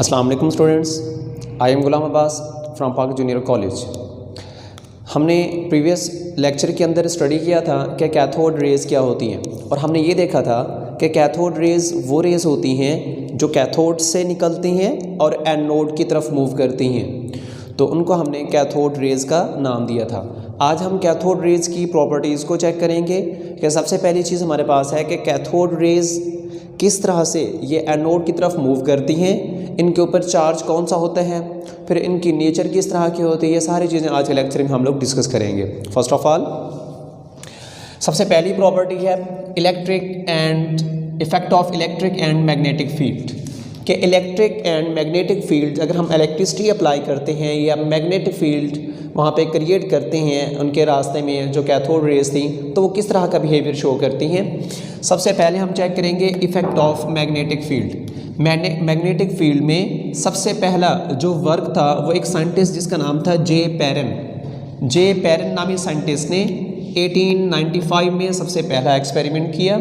अस्सलाम वालेकुम students, I am Ghulam Abbas from पाक जूनियर कॉलेज। हमने प्रीवियस लेक्चर के अंदर स्टडी किया था कि कैथोड रेज़ क्या होती हैं और हमने ये देखा था कि कैथोड रेज़ वो रेज़ होती हैं जो कैथोड से निकलती हैं और एनोड की तरफ मूव करती हैं, तो उनको हमने कैथोड रेज़ का नाम दिया था। आज हम कैथोड रेज़ की प्रॉपर्टीज़ को चेक करेंगे कि सबसे पहली चीज़ हमारे पास है कि कैथोड रेज़ किस तरह से ये एनोड की तरफ मूव करती हैं, इनके ऊपर चार्ज कौन सा होता है, फिर इनकी नेचर किस तरह की होती है, ये सारी चीज़ें आज के लेक्चर में हम लोग डिस्कस करेंगे। फर्स्ट ऑफ ऑल सबसे पहली प्रॉपर्टी है electric and effect of electric and magnetic field कि इलेक्ट्रिक एंड मैग्नेटिक फील्ड अगर हम इलेक्ट्रिसिटी अप्लाई करते हैं या मैग्नेटिक फील्ड वहाँ पे क्रिएट करते हैं उनके रास्ते में जो कैथोड रेज थी, तो वो किस तरह का बिहेवियर शो करती हैं। सबसे पहले हम चेक करेंगे effect of magnetic field. Magnetic field में सबसे पहला जो वर्क था वो एक साइंटिस्ट जिसका नाम था जे पैरन नामी साइंटिस्ट ने 1895 में सबसे पहला एक्सपेरिमेंट किया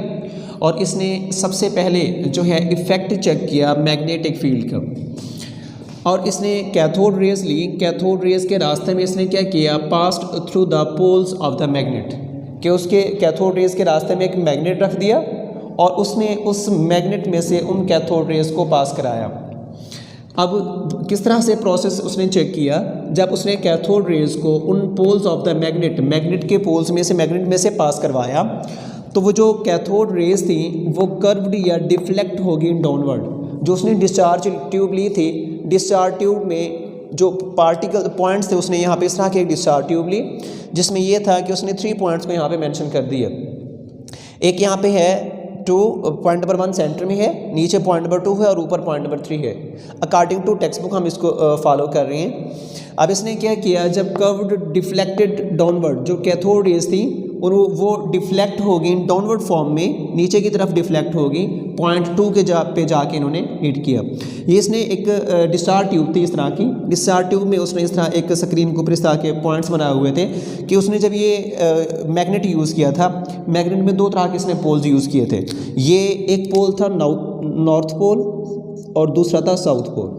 और इसने सबसे पहले जो है इफ़ेक्ट चेक किया मैग्नेटिक फील्ड का, और इसने कैथोड रेज ली। कैथोड रेज के रास्ते में इसने क्या किया, passed through the poles of the magnet, कि उसके कैथोड रेज के रास्ते में एक मैग्नेट रख दिया और उसने उस मैग्नेट में से उन कैथोड रेज को पास कराया। अब किस तरह से प्रोसेस उसने चेक किया, जब उसने कैथोड रेज को उन पोल्स ऑफ द मैग्नेट के पोल्स में से मैग्नेट में से पास करवाया, तो वो जो कैथोड रेज थी वो कर्व्ड या डिफ्लेक्ट होगी डाउनवर्ड। जो उसने डिस्चार्ज ट्यूब ली थी, डिस्चार्ज ट्यूब में जो पार्टिकल पॉइंट्स थे उसने यहाँ पे इस तरह की एक डिस्चार्ज ट्यूब ली जिसमें ये था कि उसने 3 पॉइंट्स को यहाँ पे मेंशन कर दिया। एक यहाँ पे है 2, पॉइंट नंबर 1 सेंटर में है, नीचे पॉइंट नंबर 2 है और ऊपर पॉइंट नंबर 3 है। अकॉर्डिंग टू टेक्स्ट बुक हम इसको फॉलो कर रहे हैं। अब इसने क्या किया, जब कर्व्ड डिफ्लेक्टेड डाउनवर्ड जो कैथोड रेज थी और वो डिफ्लेक्ट होगी डाउनवर्ड फॉर्म में, नीचे की तरफ डिफ्लेक्ट होगी, पॉइंट 2 के पे जाके इन्होंने हिट किया। ये इसने एक डिस्चार्ज ट्यूब थी इस तरह की, डिस्चार्ज ट्यूब में उसने इस तरह एक स्क्रीन के ऊपर इस तरह के पॉइंट्स बनाए हुए थे कि उसने जब ये मैग्नेट यूज़ किया था, मैग्नेट में 2 तरह के इसने पोल्स यूज़ किए थे। ये एक पोल था नॉर्थ पोल और दूसरा था साउथ पोल।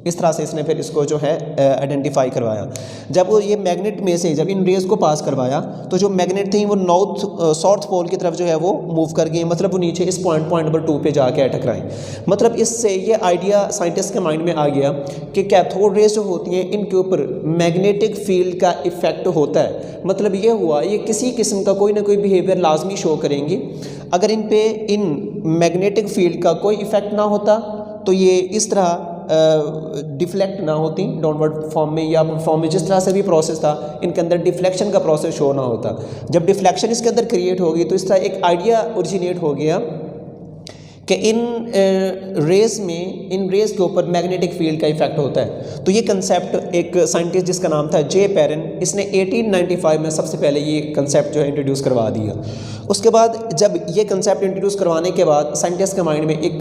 इस तरह से इसने फिर इसको जो है आइडेंटिफाई करवाया। जब वो ये मैग्नेट में से जब इन रेज को पास करवाया तो जो मैग्नेट थी वो साउथ पोल की तरफ जो है वो मूव कर गई, मतलब वो नीचे इस पॉइंट नंबर 2 पे जाके टकराएं। मतलब इससे ये आइडिया साइंटिस्ट के माइंड में आ गया कि कैथोड रेज जो होती हैं इनके ऊपर मैग्नेटिक फील्ड का इफेक्ट होता है। मतलब ये हुआ ये किसी किस्म का कोई ना कोई बिहेवियर लाजमी शो करेंगी। अगर इन पे इन मैग्नेटिक फील्ड का कोई इफेक्ट ना होता तो ये इस तरह डिफ्लेक्ट ना होती डाउनवर्ड फॉर्म में या फॉर्म में, जिस तरह से भी प्रोसेस था इनके अंदर डिफ्लेक्शन का प्रोसेस शो ना होता। जब डिफ्लेक्शन इसके अंदर क्रिएट होगी तो इस तरह एक आइडिया ओरिजिनेट हो गया कि इन रेस के ऊपर मैग्नेटिक फील्ड का इफेक्ट होता है। तो ये कंसेप्ट एक साइंटिस्ट जिसका नाम था जे पैरन, इसने 1895 में सबसे पहले ये कंसेप्ट जो है इंट्रोड्यूस करवा दिया। उसके बाद जब ये कंसेप्ट इंट्रोड्यूस करवाने के बाद साइंटिस्ट के माइंड में एक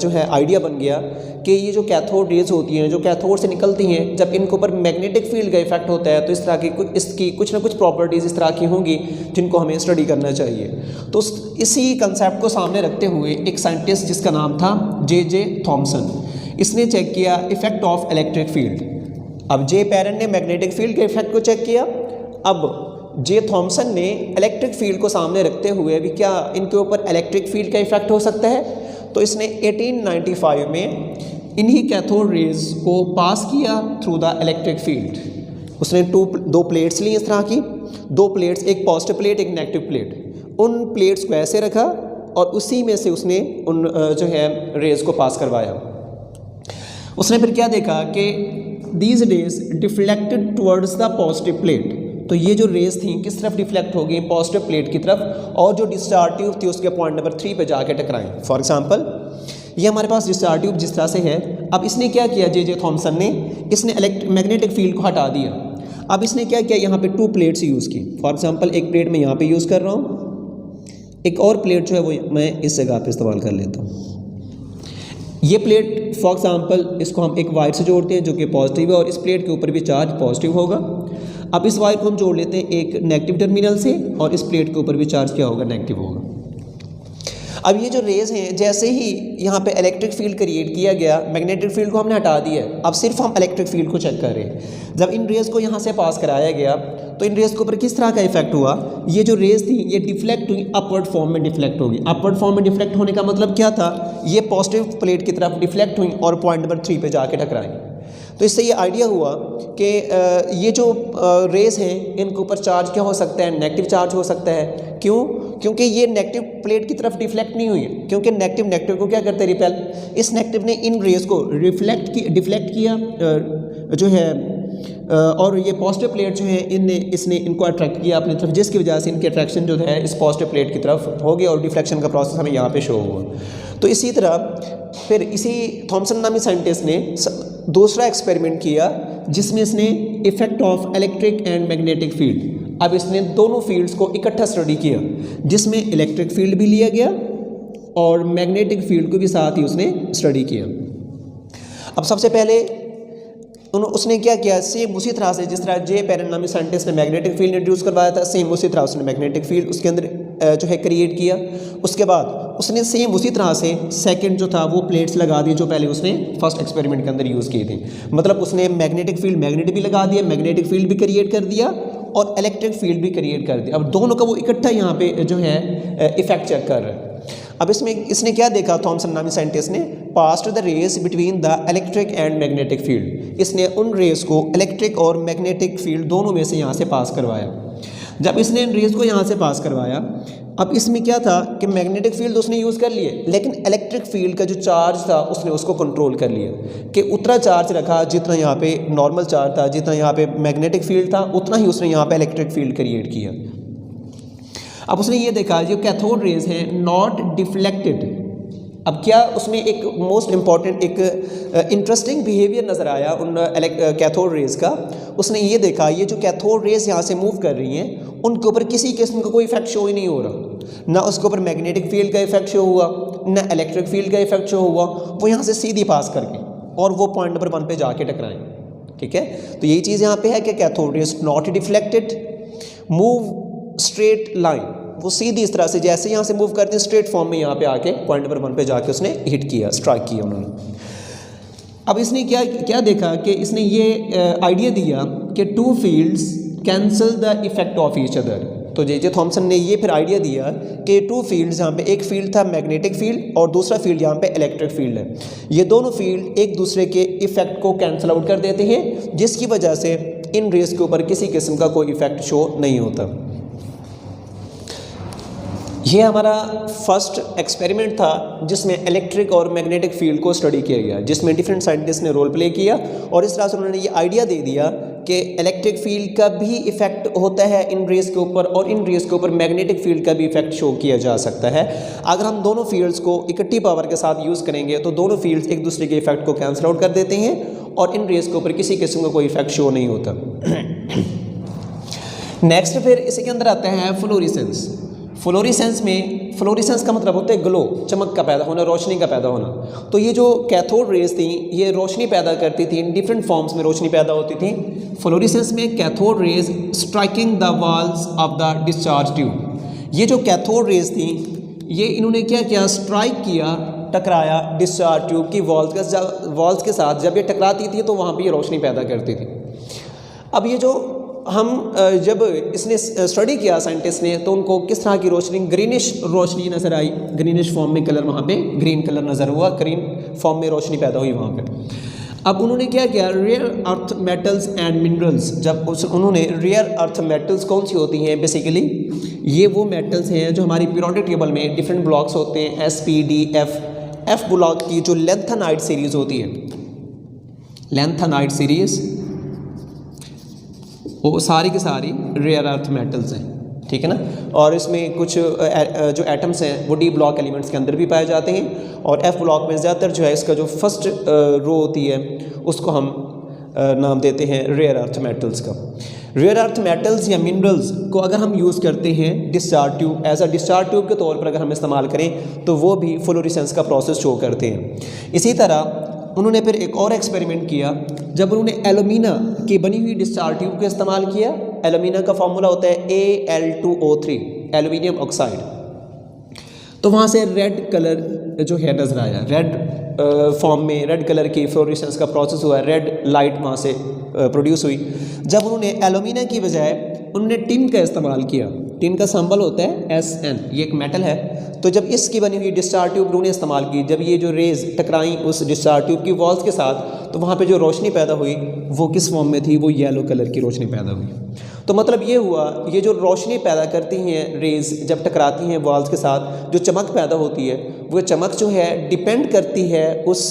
जो है आइडिया बन गया कि ये जो कैथोड रेज होती हैं, जो कैथोड से निकलती हैं, जब इनके ऊपर मैग्नेटिक फील्ड का इफेक्ट होता है तो इस तरह की इसकी कुछ ना कुछ प्रॉपर्टीज़ इस तरह की होंगी जिनको हमें स्टडी करना चाहिए। तो इसी कंसेप्ट को सामने रखते हुए एक साइंटिस्ट जिसका नाम था जे थॉमसन, इसने चेक किया इफेक्ट ऑफ इलेक्ट्रिक फील्ड। अब जे पैरन ने मैग्नेटिक फील्ड के इफेक्ट को चेक किया, अब जे थॉमसन ने इलेक्ट्रिक फील्ड को सामने रखते हुए भी क्या इनके ऊपर इलेक्ट्रिक फील्ड का इफेक्ट हो सकता है। तो इसने 1895 में इन्हीं कैथोड रेज को पास किया थ्रू द इलेक्ट्रिक फील्ड। उसने 2 प्लेट्स ली इस तरह की, 2 प्लेट्स, एक पॉजिटिव प्लेट एक नेगेटिव प्लेट, उन प्लेट्स को ऐसे रखा और उसी में से उसने उन जो है रेज को पास करवाया। उसने फिर क्या देखा कि these raise deflected towards the positive plate. तो ये जो रेज थी किस तरफ डिफ्लेक्ट हो गई, पॉजिटिव प्लेट की तरफ, और जो डिस्चार्ज ट्यूब थी उसके पॉइंट नंबर 3 पे जाके टकराएं। फॉर एग्जांपल ये हमारे पास डिस्चार्ज ट्यूब जिस तरह से है। अब इसने क्या किया, जे थॉमसन ने, इसने मैग्नेटिक फील्ड को हटा दिया। अब इसने क्या किया, यहाँ पे 2 प्लेट्स यूज़ की। फॉर एग्जांपल एक प्लेट मैं यहाँ पे यूज़ कर रहा हूँ, एक और प्लेट जो है वो मैं इस जगह पे इस्तेमाल कर लेता हूँ। ये प्लेट फॉर एग्जांपल इसको हम एक वायर से जोड़ते हैं जो कि पॉजिटिव है और इस प्लेट के ऊपर भी चार्ज पॉजिटिव होगा। अब इस वायर को हम जोड़ लेते हैं एक नेगेटिव टर्मिनल से और इस प्लेट के ऊपर भी चार्ज क्या होगा, नेगेटिव होगा। अब ये जो रेज़ हैं, जैसे ही यहाँ पे इलेक्ट्रिक फील्ड क्रिएट किया गया, मैग्नेटिक फील्ड को हमने हटा दिया है, अब सिर्फ हम इलेक्ट्रिक फील्ड को चेक कर रहे हैं। जब इन रेज़ को यहाँ से पास कराया गया तो इन रेज़ के ऊपर किस तरह का इफेक्ट हुआ, ये जो रेज़ थी ये डिफ्लेक्ट हुई, अपवर्ड फॉर्म में डिफ्लेक्ट होगी। अपवर्ड फॉर्म में डिफ्लेक्ट होने का मतलब क्या था, ये पॉजिटिव प्लेट की तरफ डिफ्लेक्ट हुई और पॉइंट नंबर 3 पे जाके टकराई। तो इससे ये आइडिया हुआ कि ये जो रेज़ हैं इनके ऊपर चार्ज क्या हो सकता है, नेगेटिव चार्ज हो सकता है। क्यों? क्योंकि ये नेगेटिव प्लेट की तरफ डिफ्लेक्ट नहीं हुई है, क्योंकि नेगेटिव नेगेटिव को क्या करते हैं, रिपेल। इस नेगेटिव ने इन रेज़ को डिफ्लेक्ट किया जो है, और ये पॉजिटिव प्लेट जो है इसने इनको अट्रैक्ट किया अपनी तरफ, जिसकी वजह से इनकी अट्रैक्शन जो है इस पॉजिटिव प्लेट की तरफ हो गया और डिफ्लेक्शन का प्रोसेस हमें यहाँ पे शो हुआ। तो इसी तरह फिर इसी थॉमसन नामी साइंटिस्ट ने दूसरा एक्सपेरिमेंट किया जिसमें इसने effect of electric and magnetic field, अब इसने दोनों फील्ड्स को इकट्ठा स्टडी किया, जिसमें इलेक्ट्रिक फील्ड भी लिया गया और मैग्नेटिक फील्ड को भी साथ ही उसने स्टडी किया। अब सबसे पहले उसने क्या किया, सेम उसी तरह से जिस तरह जे पेरन नामी साइंटिस्ट ने मैग्नेटिक फील्ड इंट्रोड्यूस करवाया था, सेम उसी तरह उसने मैग्नेटिक फील्ड उसके अंदर जो है क्रिएट किया। उसके बाद उसने सेम उसी तरह से सेकंड जो था वो प्लेट्स लगा दी जो पहले उसने फर्स्ट एक्सपेरिमेंट के अंदर यूज़ किए थे। मतलब उसने मैग्नेटिक फील्ड मैग्नेट भी लगा दिया, मैग्नेटिक फील्ड भी क्रिएट कर दिया और इलेक्ट्रिक फील्ड भी क्रिएट कर दिया। अब दोनों का वो इकट्ठा यहाँ पे जो है इफेक्ट चेक कर रहा है। अब इसने क्या देखा, थॉमसन नामी साइंटिस्ट ने passed the rays between the electric and magnetic field, इसने उन रेस को इलेक्ट्रिक और मैग्नेटिक फील्ड दोनों में से यहाँ से पास करवाया। जब इसने इन रेस को यहाँ से पास करवाया, अब इसमें क्या था कि मैग्नेटिक फील्ड उसने यूज़ कर लिए, लेकिन इलेक्ट्रिक फील्ड का जो चार्ज था उसने उसको कंट्रोल कर लिया कि उतना चार्ज रखा जितना यहाँ पे नॉर्मल चार्ज था, जितना यहाँ पे मैग्नेटिक फील्ड था उतना ही उसने यहाँ पे इलेक्ट्रिक फील्ड क्रिएट किया। अब उसने ये देखा जो कैथोड रेज हैं नॉट डिफ्लेक्टेड। अब क्या उसमें एक मोस्ट इम्पॉर्टेंट एक इंटरेस्टिंग बिहेवियर नज़र आया उन कैथोड रेज का। उसने ये देखा ये जो कैथोड रेज यहाँ से मूव कर रही हैं उनके ऊपर किसी किस्म का कोई इफेक्ट शो ही नहीं हो रहा, ना उसके ऊपर मैग्नेटिक फील्ड का इफेक्ट शो हुआ, ना इलेक्ट्रिक फील्ड का इफेक्ट शो हुआ। वो यहाँ से सीधी पास करके और वो पॉइंट नंबर 1 पे जाके टकराएं। ठीक है, तो यही चीज़ यहाँ पे है कि cathode rays not deflected, move straight line, वो सीधी इस तरह से जैसे यहाँ से मूव करते हैं स्ट्रेट फॉर्म में यहाँ पे आके पॉइंट नंबर 1 पे जाके उसने हिट किया, स्ट्राइक किया उन्होंने। अब इसने क्या देखा कि इसने ये आइडिया दिया कि two fields cancel the effect of each other. तो जे थॉमसन ने ये फिर आइडिया दिया कि टू फील्ड्स, यहाँ पे एक फील्ड था मैग्नेटिक फील्ड और दूसरा फील्ड यहाँ पे इलेक्ट्रिक फील्ड है, ये दोनों फील्ड एक दूसरे के इफेक्ट को कैंसिल आउट कर देते हैं, जिसकी वजह से इन रेस के ऊपर किसी किस्म का कोई इफेक्ट शो नहीं होता। ये हमारा फर्स्ट एक्सपेरिमेंट था जिसमें इलेक्ट्रिक और मैग्नेटिक फील्ड को स्टडी किया गया, जिसमें डिफरेंट साइंटिस्ट ने रोल प्ले किया और इस तरह से उन्होंने ये आइडिया दे दिया कि इलेक्ट्रिक फील्ड का भी इफेक्ट होता है इन रेस के ऊपर और इन रेस के ऊपर मैग्नेटिक फील्ड का भी इफेक्ट शो किया जा सकता है। अगर हम दोनों फील्ड्स को इकट्ठी पावर के साथ यूज़ करेंगे तो दोनों फील्ड्स एक दूसरे के इफेक्ट को कैंसिल आउट कर देते हैं और इन रेस के ऊपर किसी किस्म का कोई इफेक्ट शो नहीं होता। नेक्स्ट फिर इसी के अंदर आता है फ्लोरिसेंस। फ्लोरिसेंस का मतलब होता है ग्लो, चमक का पैदा होना, रोशनी का पैदा होना। तो ये जो कैथोड रेज थी ये रोशनी पैदा करती थी, इन डिफरेंट फॉर्म्स में रोशनी पैदा होती थी। फ्लोरिसेंस में cathode rays striking the walls of the discharge tube, ये जो कैथोड रेज थी ये इन्होंने क्या किया, स्ट्राइक किया, टकराया डिस्चार्ज ट्यूब की वॉल्स के साथ। जब ये टकराती थी तो वहाँ पर ये रोशनी पैदा करती थी। अब ये जो जब इसने स्टडी किया साइंटिस्ट ने तो उनको किस तरह की रोशनी, ग्रीनिश रोशनी नज़र आई, ग्रीनिश फॉर्म में कलर, वहाँ पे ग्रीन कलर नज़र हुआ, ग्रीन फॉर्म में रोशनी पैदा हुई वहाँ पे। अब उन्होंने क्या किया, rare earth metals and minerals, जब उन्होंने रेयर अर्थ मेटल्स कौन सी होती हैं, बेसिकली ये वो मेटल्स हैं जो हमारी पीरियोडिक टेबल में डिफरेंट ब्लॉक्स होते हैं, SP, D, F ब्लॉक की जो लेंथेनाइड सीरीज़ होती है, लेंथेनाइड सीरीज़, वो सारी की सारी रेयर अर्थ मेटल्स हैं। ठीक है ना, और इसमें कुछ जो एटम्स हैं वो D ब्लॉक एलिमेंट्स के अंदर भी पाए जाते हैं और F ब्लॉक में ज़्यादातर जो है इसका जो फर्स्ट रो होती है उसको हम नाम देते हैं रेयर अर्थ मेटल्स का। रेयर अर्थ मेटल्स या मिनरल्स को अगर हम यूज़ करते हैं discharge tube, as a discharge tube के तौर पर अगर हम इस्तेमाल करें तो वो भी फ्लोरिसेंस का प्रोसेस शो करते हैं। इसी तरह उन्होंने फिर एक और एक्सपेरिमेंट किया जब उन्होंने एल्यूमिना की बनी हुई डिस्चार्ज ट्यूब का इस्तेमाल किया। एल्यूमिना का फॉर्मूला होता है Al2O3, एल्यूमिनियम ऑक्साइड। तो वहाँ से रेड कलर जो है नज़र आया, रेड फॉर्म में रेड कलर की फ्लोरेसेंस का प्रोसेस हुआ, रेड लाइट वहाँ से प्रोड्यूस हुई। जब उन्होंने एल्यूमिना की बजाय उन्होंने टिन का इस्तेमाल किया, टिन का सिंबल होता है SN, ये एक मेटल है, तो जब इसकी बनी हुई डिस्चार्ज ट्यूब उन्होंने इस्तेमाल की, जब ये जो रेज़ टकराई उस डिस्चार्ज ट्यूब की वॉल्स के साथ, तो वहाँ पे जो रोशनी पैदा हुई वो किस फॉर्म में थी, वो येलो कलर की रोशनी पैदा हुई। तो मतलब ये हुआ, ये जो रोशनी पैदा करती हैं रेज़ जब टकराती हैं वॉल्स के साथ, जो चमक पैदा होती है, वो चमक जो है डिपेंड करती है उस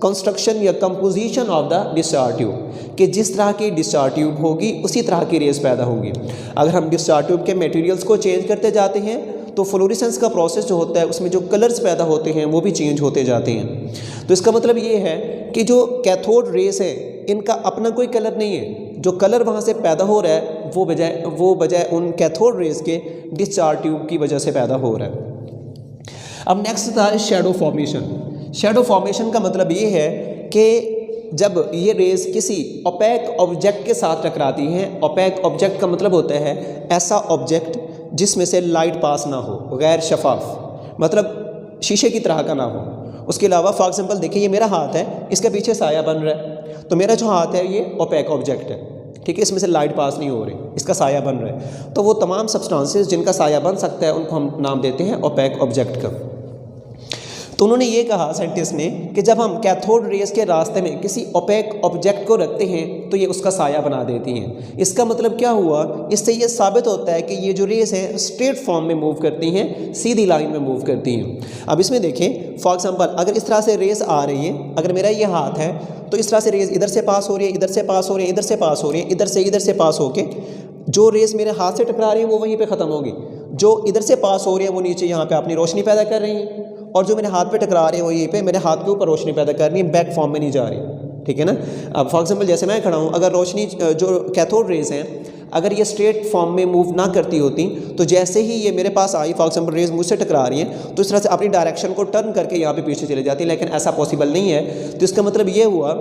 कंस्ट्रक्शन या composition of the discharge tube, कि जिस तरह की डिस्चार्ज ट्यूब होगी उसी तरह की रेज़ पैदा होगी। अगर हम डिस्चार्ज ट्यूब के मटेरियल्स को चेंज करते जाते हैं तो फ्लोरेसेंस का प्रोसेस जो होता है उसमें जो कलर्स पैदा होते हैं वो भी चेंज होते जाते हैं। तो इसका मतलब ये है कि जो कैथोड रेज़ है इनका अपना कोई कलर नहीं है, जो कलर वहाँ से पैदा हो रहा है वो बजाय उन कैथोड रेज़ के डिस्चार्ज ट्यूब की वजह से पैदा हो रहा है। अब नेक्स्ट था शैडो फॉर्मेशन। शैडो फॉर्मेशन का मतलब ये है कि जब ये रेज़ किसी ओपेक ऑब्जेक्ट के साथ टकराती हैं, ओपेक ऑब्जेक्ट का मतलब होता है ऐसा ऑब्जेक्ट जिसमें से लाइट पास ना हो, गैर शफाफ, मतलब शीशे की तरह का ना हो। उसके अलावा फॉर एग्जांपल देखिए, ये मेरा हाथ है, इसके पीछे साया बन रहा है, तो मेरा जो हाथ है ये ओपेक ऑब्जेक्ट है, ठीक है, इसमें से लाइट पास नहीं हो रही, इसका साया बन रहा है। तो वो तमाम सब्सटेंसेस जिनका साया बन सकता है उनको हम नाम देते हैं ओपेक ऑब्जेक्ट का। तो उन्होंने ये कहा साइंटिस्ट ने कि जब हम कैथोड रेज़ के रास्ते में किसी ओपेक ऑब्जेक्ट को रखते हैं तो ये उसका साया बना देती हैं। इसका मतलब क्या हुआ, इससे ये साबित होता है कि ये जो रेज़ हैं स्ट्रेट फॉर्म में मूव करती हैं, सीधी लाइन में मूव करती हैं। अब इसमें देखें, फॉर एग्जांपल अगर इस तरह से रेज़ आ रही है, अगर मेरा ये हाथ है तो इस तरह से रेज़ इधर से पास हो रही है, इधर से पास हो रही है, इधर से पास हो रही है, इधर से पास होके जो रेज़ मेरे हाथ से टकरा रही है वो वहीं पर ख़त्म होगी, जो इधर से पास हो रही है वो नीचे यहाँ पर अपनी रोशनी पैदा कर रही हैं, और जो मेरे हाथ पे टकरा रहे हैं वो यहीं पे मेरे हाथ के ऊपर रोशनी पैदा कर रही है, बैक फॉर्म में नहीं जा रही, ठीक है ना। अब फॉर एग्जांपल जैसे मैं खड़ा हूँ, अगर रोशनी जो कैथोड रेज़ हैं अगर ये स्ट्रेट फॉर्म में मूव ना करती होती तो जैसे ही ये मेरे पास आई, फॉर एग्जांपल रेज़ मुझसे टकरा रही हैं, तो इस तरह से अपनी डायरेक्शन को टर्न करके यहाँ पे पीछे चले जाती है, लेकिन ऐसा पॉसिबल नहीं है। तो इसका मतलब ये हुआ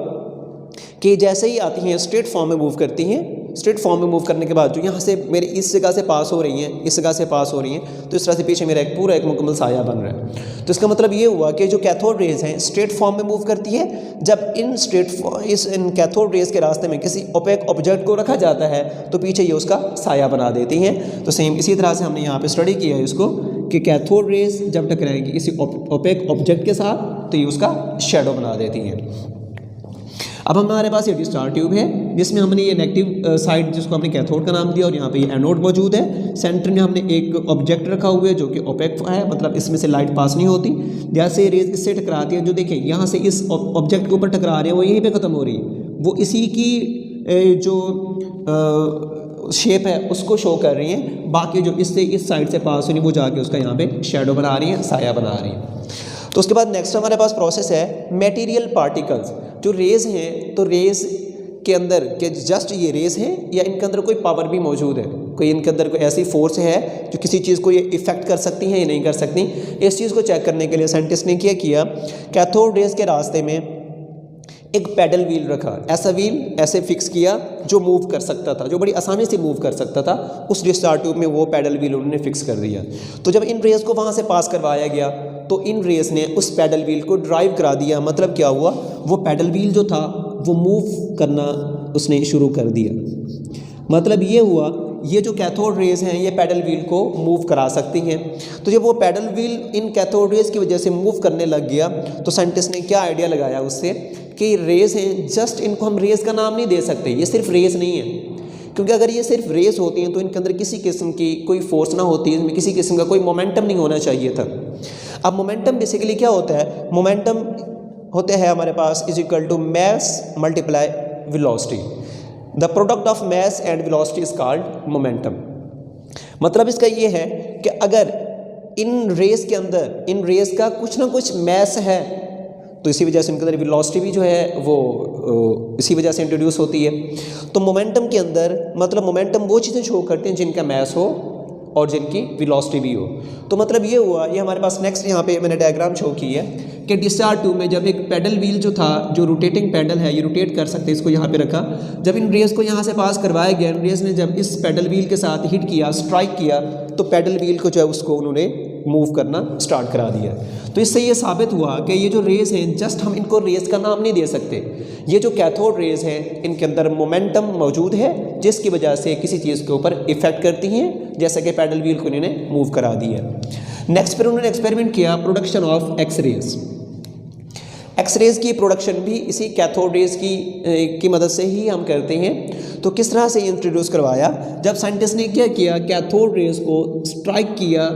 कि जैसे ही आती हैं स्ट्रेट फॉर्म में मूव करती हैं, स्ट्रेट फॉर्म में मूव करने के बाद जो यहाँ से मेरे इस जगह से पास हो रही हैं, इस जगह से पास हो रही हैं, तो इस तरह से पीछे मेरा एक मुकम्मल साया बन रहा है। तो इसका मतलब ये हुआ कि जो कैथोड रेज़ हैं स्ट्रेट फॉर्म में मूव करती है, जब इन कैथोड रेज़ के रास्ते में किसी ओपेक ऑब्जेक्ट को रखा जाता है तो पीछे ये उसका साया बना देती हैं। तो सेम इसी तरह से हमने यहाँ पर स्टडी किया है इसको कि कैथोड रेज़ जब टकराएंगी किसी ओपेक ऑब्जेक्ट के साथ तो ये उसका शेडो बना देती हैं। अब हमारे पास ये डिस्चार्ज ट्यूब है जिसमें हमने ये नेगेटिव साइड जिसको हमने कैथोड का नाम दिया और यहाँ पे ये एनोड मौजूद है। सेंटर में हमने एक ऑब्जेक्ट रखा हुआ है जो कि ओपेक है, मतलब इसमें से लाइट पास नहीं होती। जैसे रेज इससे टकराती है, जो देखें यहाँ से इस ऑब्जेक्ट के ऊपर टकरा रहे हैं वो यहीं पे ख़त्म हो रही है, वो इसी की जो शेप है उसको शो कर रही हैं। बाकी जो इससे इस साइड से पास हुई वो जाके उसका यहाँ पे शेडो बना रही है, साया बना रही है। तो उसके बाद नेक्स्ट हमारे पास प्रोसेस है मटेरियल पार्टिकल्स। जो रेज़ हैं तो रेज़ के अंदर के जस्ट ये रेज़ हैं या इनके अंदर कोई पावर भी मौजूद है, कोई इनके अंदर कोई ऐसी फोर्स है जो किसी चीज़ को ये इफ़ेक्ट कर सकती हैं या नहीं कर सकती। इस चीज़ को चेक करने के लिए साइंटिस्ट ने क्या किया, कैथोड रेज़ के रास्ते में एक पैडल व्हील रखा, ऐसा व्हील ऐसे फिक्स किया जो मूव कर सकता था, जो बड़ी आसानी से मूव कर सकता था। उस डिस्चार्ज ट्यूब में वो पैडल व्हील उन्होंने फिक्स कर दिया। तो जब इन रेज़ को वहाँ से पास करवाया गया तो इन रेज़ ने उस पैडल व्हील को ड्राइव करा दिया। मतलब क्या हुआ, वो पैडल व्हील जो था वो मूव करना उसने शुरू कर दिया। मतलब ये हुआ ये जो कैथोड रेज़ हैं ये पैडल व्हील को मूव करा सकती हैं। तो जब वो paddle wheel in cathode rays की वजह से मूव करने लग गया तो साइंटिस्ट ने क्या आइडिया लगाया उससे कि रेज़ हैं, जस्ट इनको हम रेज़ का नाम नहीं दे सकते, ये सिर्फ रेज़ नहीं है, क्योंकि अगर ये सिर्फ रेज़ होती हैं तो इनके अंदर किसी किस्म की कोई फोर्स ना होती, इनमें किसी किस्म का कोई मोमेंटम नहीं होना चाहिए था। अब मोमेंटम बेसिकली क्या होता है, मोमेंटम होते हैं हमारे पास is equal to mass multiply velocity. The product of mass and velocity is called momentum. मतलब इसका ये है कि अगर इन रेज़ के अंदर इन रेज़ का कुछ ना कुछ मैस है तो इसी वजह से उनके अंदर वेलोसिटी भी जो है वो इसी वजह से इंट्रोड्यूस होती है। तो मोमेंटम के अंदर मतलब मोमेंटम वो चीज़ें शो करते हैं जिनका मैस हो और जिनकी वेलोसिटी भी हो। तो मतलब ये हुआ, ये हमारे पास नेक्स्ट यहाँ पे मैंने डायग्राम शो की है कि डिस्चार्ज ट्यूब में जब एक पैडल व्हील जो था, जो रोटेटिंग पैडल है, ये रोटेट कर सकते हैं, इसको यहाँ पे रखा। जब इन रेज़ को यहाँ से पास करवाया गया, इन रेज़ ने जब इस पैडल व्हील के साथ हिट किया, स्ट्राइक किया, तो पैडल व्हील को जो है उसको उन्होंने मूव करना स्टार्ट करा दिया। तो इससे ये साबित हुआ कि ये जो रेज़ हैं जस्ट हम इनको रेज़ का नाम नहीं दे सकते, ये जो कैथोड रेज़ हैं इनके अंदर मोमेंटम मौजूद है जिसकी वजह से किसी चीज़ के ऊपर इफ़ेक्ट करती हैं, जैसे कि पैडल व्हील को इन्होंने मूव करा दिया। नेक्स्ट पर उन्होंने एक्सपेरिमेंट किया प्रोडक्शन ऑफ एक्सरेज। एक्सरेज की प्रोडक्शन भी इसी कैथोड रेज़ की मदद से ही हम करते हैं। तो किस तरह से इंट्रोड्यूस करवाया, जब साइंटिस्ट ने क्या किया, कैथोड रेज़ को स्ट्राइक किया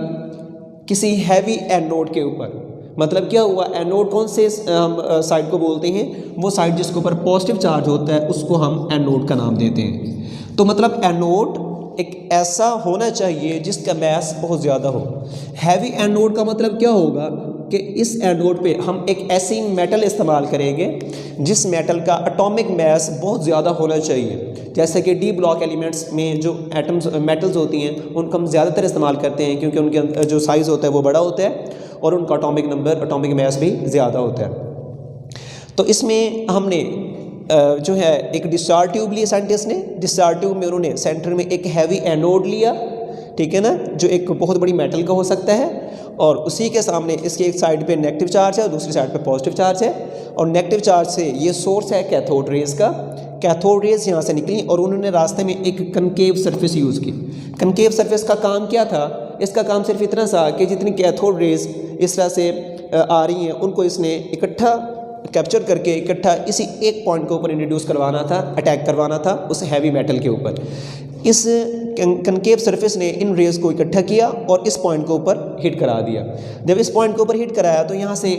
किसी हैवी एनोड के ऊपर। मतलब क्या हुआ, एनोड कौन से हम साइड को बोलते हैं, वो साइड जिसके ऊपर पॉजिटिव चार्ज होता है उसको हम एनोड का नाम देते हैं। तो मतलब एनोड एक ऐसा होना चाहिए जिसका मैस बहुत ज़्यादा हो। हैवी एनोड का मतलब क्या होगा कि इस एनोड पे हम एक ऐसी मेटल इस्तेमाल करेंगे जिस मेटल का एटॉमिक मैस बहुत ज़्यादा होना चाहिए। जैसे कि डी ब्लॉक एलिमेंट्स में जो एटम्स मेटल्स होती हैं उनको हम ज़्यादातर इस्तेमाल करते हैं क्योंकि उनके जो साइज़ होता है वो बड़ा होता है और उनका एटॉमिक मैस भी ज़्यादा होता है। तो इसमें हमने जो है एक डिस्चार्ज ट्यूब ली साइंटिस्ट ने। डिस्चार्ज ट्यूब में उन्होंने सेंटर में एक हैवी एनोड लिया, ठीक है ना, जो एक बहुत बड़ी मेटल का हो सकता है, और उसी के सामने इसके एक साइड पे नेगेटिव चार्ज है और दूसरी साइड पे पॉजिटिव चार्ज है, और नेगेटिव चार्ज से ये सोर्स है कैथोड रेज़ का। कैथोड रेज़ यहाँ से निकली और उन्होंने रास्ते में एक कनकेव सरफेस यूज़ की। कनकेव सरफेस का काम क्या था, इसका काम सिर्फ इतना सा कि जितनी कैथोड रेज़ इस तरह से आ रही हैं उनको इसने इकट्ठा कैप्चर करके इकट्ठा इसी एक पॉइंट के ऊपर इंट्रोड्यूस करवाना था, अटैक करवाना था उस हैवी मेटल के ऊपर। इस कनकेव सरफेस ने इन रेज़ को इकट्ठा किया और इस पॉइंट के ऊपर हिट करा दिया। जब इस पॉइंट के ऊपर हिट कराया तो यहाँ से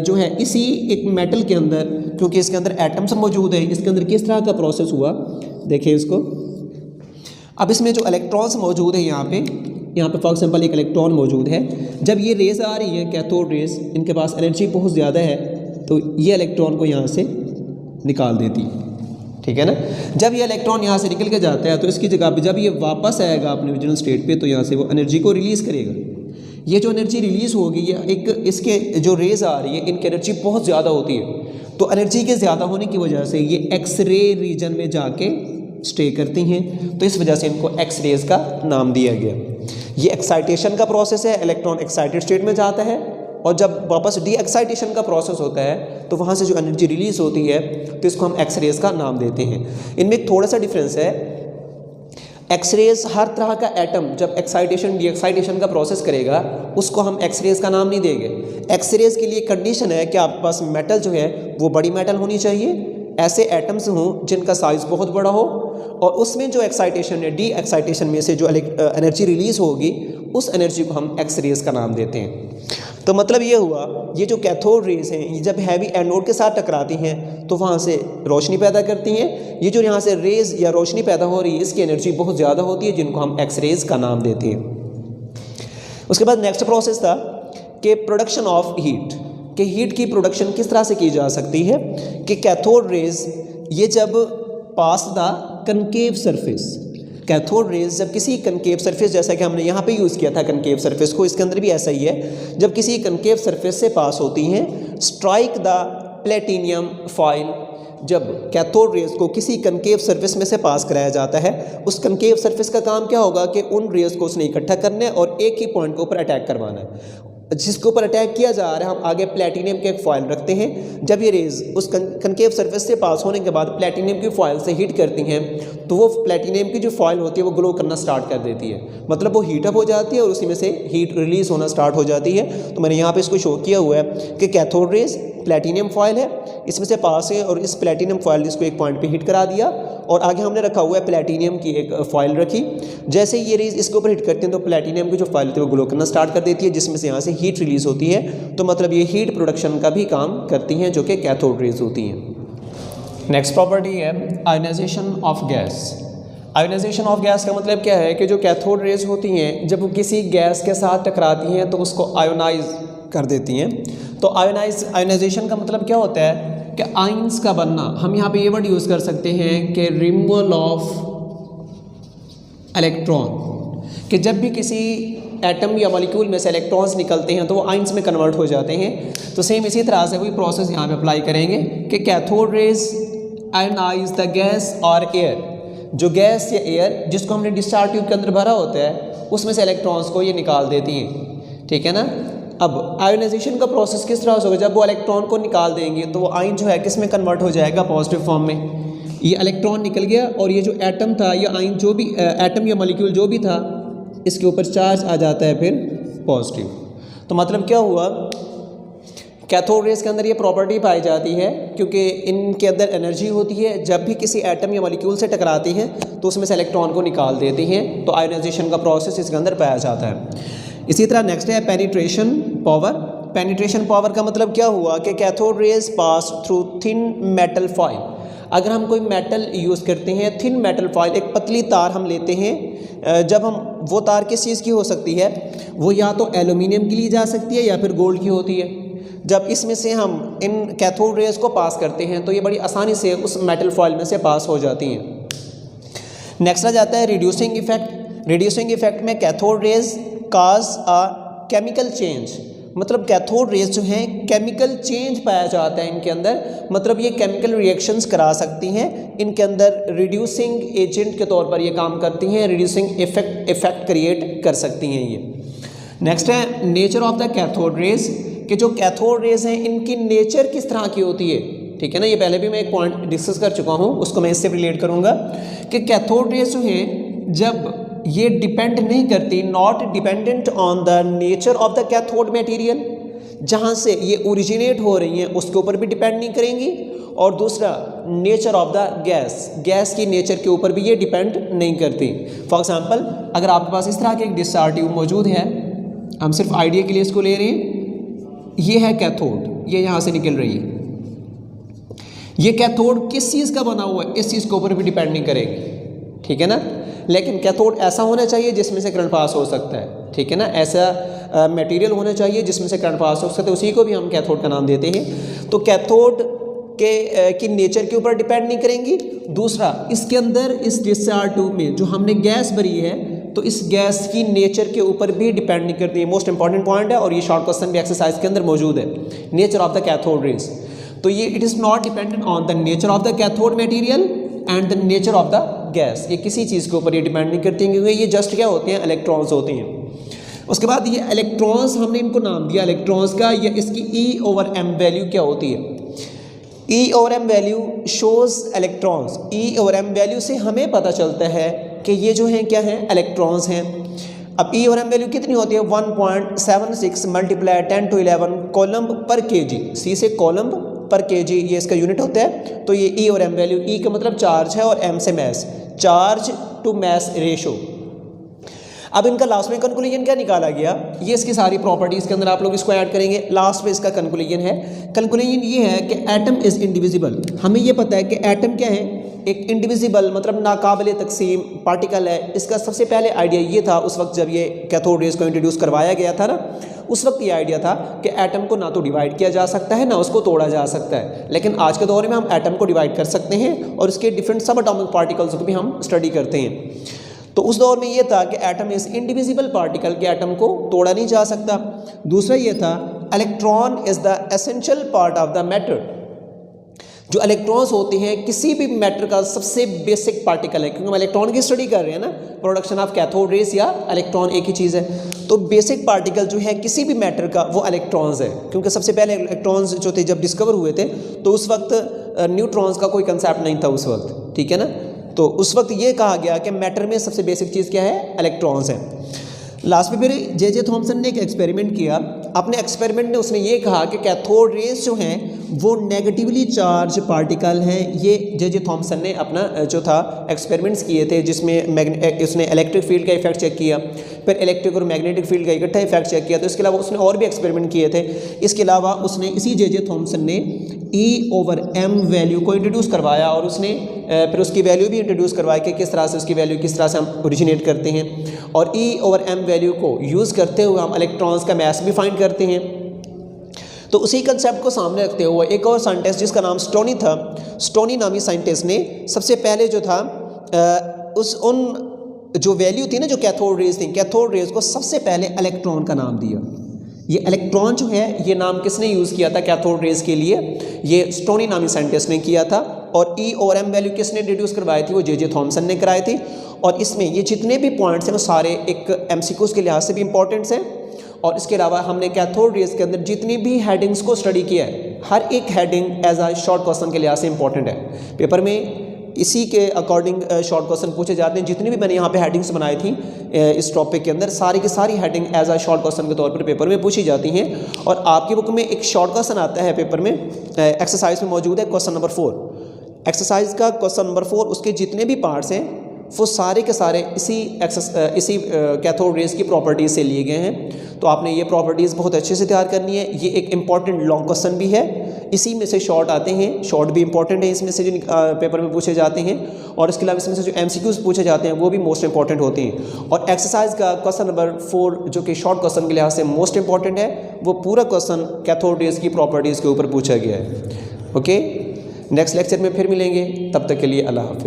जो है इसी एक मेटल के अंदर, क्योंकि इसके अंदर एटम्स मौजूद है, इसके अंदर किस तरह का प्रोसेस हुआ देखिए इसको। अब इसमें जो इलेक्ट्रॉन्स मौजूद है यहाँ पे फॉर एग्जाम्पल एक इलेक्ट्रॉन मौजूद है। जब ये रेज़ आ रही है कैथोड रेज़, इनके पास एनर्जी बहुत ज़्यादा है तो ये इलेक्ट्रॉन को यहाँ से निकाल देती है, ठीक है ना। जब ये इलेक्ट्रॉन यहाँ से निकल के जाता है तो इसकी जगह पे जब ये वापस आएगा अपने ओरिजिनल स्टेट पे तो यहाँ से वो एनर्जी को रिलीज़ करेगा। ये जो एनर्जी रिलीज़ होगी ये एक इसके जो रेज़ आ रही है इनकी एनर्जी बहुत ज़्यादा होती है, तो एनर्जी के ज़्यादा होने की वजह से ये एक्सरे रीजन में जाके स्टे करती हैं, तो इस वजह से इनको एक्सरेज का नाम दिया गया। ये एक्साइटेशन का प्रोसेस है, इलेक्ट्रॉन एक्साइटेड स्टेट में जाता है और जब वापस डी एक्साइटेशन का प्रोसेस होता है तो वहाँ से जो एनर्जी रिलीज़ होती है तो इसको हम एक्सरेज का नाम देते हैं। इनमें एक थोड़ा सा डिफरेंस है। एक्सरेज हर तरह का एटम जब एक्साइटेशन डी एक्साइटेशन का प्रोसेस करेगा उसको हम एक्सरेज का नाम नहीं देंगे। एक्सरेज के लिए कंडीशन है कि आपके पास मेटल जो है वो बड़ी मेटल होनी चाहिए, ऐसे एटम्स हों जिनका साइज़ बहुत बड़ा हो, और उसमें जो एक्साइटेशन है डी एक्साइटेशन में से जो एनर्जी रिलीज़ होगी उस एनर्जी को हम एक्सरेज का नाम देते हैं। तो मतलब ये हुआ, ये जो कैथोड रेज़ हैं ये जब हैवी एनोड के साथ टकराती हैं तो वहाँ से रोशनी पैदा करती हैं। ये जो यहाँ से रेज़ या रोशनी पैदा हो रही है इसकी एनर्जी बहुत ज़्यादा होती है जिनको हम एक्सरेज का नाम देते हैं। उसके बाद नेक्स्ट प्रोसेस था कि प्रोडक्शन ऑफ हीट, कि हीट की प्रोडक्शन किस तरह से की जा सकती है। कि कैथोड रेज़ ये जब pass the concave surface, cathode rays जब किसी कनकेव सरफेस, जैसा कि हमने यहाँ पे यूज़ किया था कनकेव सरफेस को, इसके अंदर भी ऐसा ही है, जब किसी कनकेव सरफेस से पास होती हैं, स्ट्राइक द प्लेटिनियम फॉइल, जब कैथोड रेज़ को किसी कनकेव सरफेस में से पास कराया जाता है, उस कनकेव सरफेस का काम क्या होगा कि उन रेज़ को उसने इकट्ठा करना है और एक ही पॉइंट के ऊपर अटैक करवाना है। जिसके ऊपर अटैक किया जा रहा है हम आगे प्लेटिनियम के एक फॉइल रखते हैं। जब ये रेज़ उस कनकेव सरफेस से पास होने के बाद प्लेटिनियम की फॉइल से हीट करती हैं तो वो प्लेटिनियम की जो फॉइल होती है वो ग्लो करना स्टार्ट कर देती है, मतलब वो हीटअप हो जाती है और उसी में से हीट रिलीज़ होना स्टार्ट हो जाती है। तो मैंने यहाँ पे इसको शो किया हुआ है कि कैथोड रेज़ प्लेटिनियम फॉइल है, इसमें से पास है और इस प्लेटिनियम फॉइल इसको एक पॉइंट पे हिट करा दिया और आगे हमने रखा हुआ है प्लेटिनियम की एक फॉइल रखी। जैसे ये रेज़ इसके ऊपर हिट करते हैं तो प्लेटिनियम की जो फॉइल होती है वो ग्लो करना स्टार्ट कर देती है जिसमें से यहाँ से हीट रिलीज़ होती है। तो मतलब ये हीट प्रोडक्शन का भी काम करती हैं जो कि कैथोड रेज़ होती हैं। नेक्स्ट प्रॉपर्टी है ionisation of gas. Ionisation of gas का मतलब क्या है कि जो कैथोड रेज़ होती हैं जब वो किसी गैस के साथ टकराती हैं तो उसको आयोनाइज कर देती हैं। तो आयोनाइजेशन का मतलब क्या होता है कि आयंस का बनना। हम यहाँ पे ये वर्ड यूज़ कर सकते हैं कि रिमूवल ऑफ इलेक्ट्रॉन, कि जब भी किसी एटम या मॉलिक्यूल में से इलेक्ट्रॉन्स निकलते हैं तो वो आयंस में कन्वर्ट हो जाते हैं। तो सेम इसी तरह से वही प्रोसेस यहाँ पे अप्लाई करेंगे कि cathode rays ionise the gas और एयर, जो गैस या एयर जिसको हमने डिस्चार्ज ट्यूब के अंदर भरा होता है उसमें से इलेक्ट्रॉन्स को ये निकाल देती हैं, ठीक है ना। अब आयोनाइजेशन का प्रोसेस किस तरह से होगा, जब वो इलेक्ट्रॉन को निकाल देंगे तो वो आयन जो है किस में कन्वर्ट हो जाएगा, पॉजिटिव फॉर्म में। ये इलेक्ट्रॉन निकल गया और ये जो एटम था या आयन जो भी एटम या मॉलिक्यूल जो भी था इसके ऊपर चार्ज आ जाता है फिर पॉजिटिव। तो मतलब क्या हुआ, कैथोड रेज के अंदर ये प्रॉपर्टी पाई जाती है क्योंकि इनके अंदर एनर्जी होती है, जब भी किसी एटम या मॉलिक्यूल से टकराती हैं तो उसमें से इलेक्ट्रॉन को निकाल देती हैं, तो आयोनाइजेशन का प्रोसेस इसके अंदर पाया जाता है। इसी तरह नेक्स्ट है पेनिट्रेशन पावर। पेनिट्रेशन पावर का मतलब क्या हुआ कि cathode rays pass through thin metal foil. अगर हम कोई मेटल यूज़ करते हैं, थिन मेटल फॉइल, एक पतली तार हम लेते हैं, जब हम वो तार किस चीज़ की हो सकती है, वो या तो एल्यूमिनियम की ली जा सकती है या फिर गोल्ड की होती है। जब इसमें से हम इन कैथोड रेज को पास करते हैं तो ये बड़ी आसानी से उस मेटल फॉइल में से पास हो जाती हैं। नेक्स्ट आ जाता है रिड्यूसिंग इफेक्ट। रिड्यूसिंग इफेक्ट में cathode rays cause a chemical change, मतलब कैथोड रेज जो हैं केमिकल चेंज पाया जाता है इनके अंदर, मतलब ये केमिकल रिएक्शंस करा सकती हैं, इनके अंदर रिड्यूसिंग एजेंट के तौर पर ये काम करती हैं, रिड्यूसिंग इफेक्ट क्रिएट कर सकती हैं ये। नेक्स्ट है nature of the cathode rays, कि जो कैथोड रेज हैं इनकी नेचर किस तरह की होती है, ठीक है ना। ये पहले भी मैं एक पॉइंट डिस्कस कर चुका हूँ, उसको मैं इससे रिलेट करूँगा कि कैथोड रेज जो हैं जब ये डिपेंड नहीं करती, not dependent on the nature of the cathode material, जहाँ से ये ओरिजिनेट हो रही हैं उसके ऊपर भी डिपेंड नहीं करेंगी, और दूसरा nature of the gas, gas की नेचर के ऊपर भी ये डिपेंड नहीं करती। फॉर एग्जांपल अगर आपके पास इस तरह की एक डिस्चार्ज ट्यूब मौजूद है, हम सिर्फ आइडिया के लिए इसको ले रहे हैं, ये है कैथोड, ये यहाँ से निकल रही है, ये कैथोड किस चीज़ का बना हुआ है इस चीज़ के ऊपर भी डिपेंड नहीं करेगी, ठीक है ना। लेकिन कैथोड ऐसा होना चाहिए जिसमें से करंट पास हो सकता है, ठीक है ना, ऐसा मटेरियल होना चाहिए जिसमें से करंट पास हो सकता है, उसी को भी हम कैथोड का नाम देते हैं। तो कैथोड की नेचर के ऊपर डिपेंड नहीं करेंगी। दूसरा, इसके अंदर इस डिस्चार्ज ट्यूब में जो हमने गैस भरी है तो इस गैस की नेचर के ऊपर भी डिपेंड नहीं करती है। मोस्ट इंपॉर्टेंट पॉइंट है और ये शॉर्ट क्वेश्चन भी एक्सरसाइज के अंदर मौजूद है, nature of the cathode rays. तो ये it is not dependent on the nature of the cathode material and the nature of the gas, ये किसी चीज़ के ऊपर ये डिपेंड नहीं करती हैं, क्योंकि ये जस्ट क्या होते हैं, इलेक्ट्रॉन्स होते हैं। उसके बाद ये इलेक्ट्रॉन्स, हमने इनको नाम दिया इलेक्ट्रॉन्स का, या इसकी E/m वैल्यू क्या होती है। E/m value shows electrons. E/m value से हमें पता चलता है कि ये जो हैं क्या हैं, इलेक्ट्रॉन्स हैं। अब E/m वैल्यू कितनी होती है, 1.76 × 10⁻11 कॉलम पर kg, C से कॉलम पर kg ये इसका यूनिट होता है। तो ये E/m वैल्यू, E का मतलब चार्ज है और m से mass, charge to mass ratio. अब इनका लास्ट में कंक्लूजन क्या निकाला गया, ये इसकी सारी प्रॉपर्टीज़ के अंदर आप लोग इसको ऐड करेंगे, लास्ट में इसका कंक्लूजन है। कंक्लूजन ये है कि एटम इज़ इंडिविजिबल। हमें ये पता है कि एटम क्या है, एक इंडिविजिबल मतलब नाकाबिले तकसीम पार्टिकल है। इसका सबसे पहले आइडिया ये था उस वक्त जब ये कैथोड रेज को इंट्रोड्यूस करवाया गया था ना, उस वक्त ये आइडिया था कि एटम को ना तो डिवाइड किया जा सकता है ना उसको तोड़ा जा सकता है। लेकिन आज के दौर में हम एटम को डिवाइड कर सकते हैं और उसके डिफरेंट सब एटॉमिक पार्टिकल्स को भी हम स्टडी करते हैं। तो उस दौर में ये था कि एटम इज़ इंडिविजिबल पार्टिकल, के एटम को तोड़ा नहीं जा सकता। दूसरा ये था electron is the essential part of the matter. जो इलेक्ट्रॉन्स होते हैं किसी भी मैटर का सबसे बेसिक पार्टिकल है, क्योंकि हम इलेक्ट्रॉन की स्टडी कर रहे हैं ना, प्रोडक्शन ऑफ कैथोड रेज या इलेक्ट्रॉन एक ही चीज़ है। तो बेसिक पार्टिकल जो है किसी भी मैटर का वो इलेक्ट्रॉन्स है, क्योंकि सबसे पहले इलेक्ट्रॉन्स जो थे जब डिस्कवर हुए थे तो उस वक्त न्यूट्रॉन्स का कोई कंसेप्ट नहीं था उस वक्त, ठीक है ना। तो उस वक्त ये कहा गया कि मैटर में सबसे बेसिक चीज़ क्या है, इलेक्ट्रॉन्स है। लास्ट में फिर जे थॉमसन ने एक एक्सपेरिमेंट किया। अपने एक्सपेरिमेंट में उसने ये कहा कि कैथोड रेज जो हैं वो नेगेटिवली चार्ज पार्टिकल हैं। ये जे थॉमसन ने अपना जो था एक्सपेरिमेंट्स किए थे, जिसमें उसने इलेक्ट्रिक फील्ड का इफेक्ट चेक किया, फिर इलेक्ट्रिक और मैग्नेटिक फील्ड का इकट्ठा इफेक्ट चेक किया। तो इसके अलावा उसने और भी एक्सपेरिमेंट किए थे। इसके अलावा उसने इसी जे थॉमसन ने E/m वैल्यू को इंट्रोड्यूस करवाया और उसने फिर उसकी वैल्यू भी इंट्रोड्यूस करवाई कि किस तरह से उसकी वैल्यू किस तरह से हम ओरिजिनेट करते हैं। और E/m वैल्यू को यूज़ करते हुए हम इलेक्ट्रॉन्स का मैस भी फाइंड करते हैं। तो उसी कंसेप्ट को सामने रखते हुए एक और साइंटिस्ट जिसका नाम स्टोनी था, स्टोनी नामी साइंटिस्ट ने सबसे पहले जो था उन जो वैल्यू थी ना जो कैथोड रेज थी, कैथोड रेज को सबसे पहले इलेक्ट्रॉन का नाम दिया। ये इलेक्ट्रॉन जो है ये नाम किसने यूज़ किया था कैथोड रेज के लिए, ये स्टोनी नामी साइंटिस्ट ने किया था। और E/m वैल्यू किसने इंट्रोड्यूस करवाई थी, वो जे थॉमसन ने कराई थी। और इसमें ये जितने भी पॉइंट्स हैं वो सारे एक MCQs के लिहाज से भी इंपॉर्टेंट्स हैं और इसके अलावा हमने कैथोड रेज के अंदर जितनी भी हेडिंग्स को स्टडी किया है, हर एक हेडिंग एज आ शॉर्ट क्वेश्चन के लिहाज से इंपॉर्टेंट है। पेपर में इसी के अकॉर्डिंग शॉर्ट क्वेश्चन पूछे जाते हैं। जितनी भी मैंने यहाँ पे हेडिंग्स बनाई थी इस टॉपिक के अंदर, सारी की सारी हेडिंग एज आ शॉर्ट क्वेश्चन के तौर पर पेपर में पूछी जाती हैं। और आपकी बुक में एक शॉर्ट क्वेश्चन आता है पेपर में, एक्सरसाइज में मौजूद है क्वेश्चन नंबर 4। एक्सरसाइज का क्वेश्चन नंबर 4, उसके जितने भी पार्ट्स हैं वो सारे के सारे इसी कैथोड रेज की प्रॉपर्टीज़ से लिए गए हैं। तो आपने ये प्रॉपर्टीज़ बहुत अच्छे से तैयार करनी है। ये एक इंपॉर्टेंट लॉन्ग क्वेश्चन भी है, इसी में से शॉर्ट आते हैं, शॉर्ट भी इंपॉर्टेंट है इसमें से जो पेपर में पूछे जाते हैं। और इसके अलावा इसमें से जो MCQs पूछे जाते हैं वो भी मोस्ट इंपॉर्टेंट होती हैं। और एक्सरसाइज का क्वेश्चन नंबर 4 जो कि शॉर्ट क्वेश्चन के लिहाज से मोस्ट इंपॉर्टेंट है, वो पूरा क्वेश्चन कैथोड रेज की प्रॉपर्टीज़ के ऊपर पूछा गया है। ओके, नेक्स्ट लेक्चर में फिर मिलेंगे, तब तक के लिए अल्लाह हाफिज़।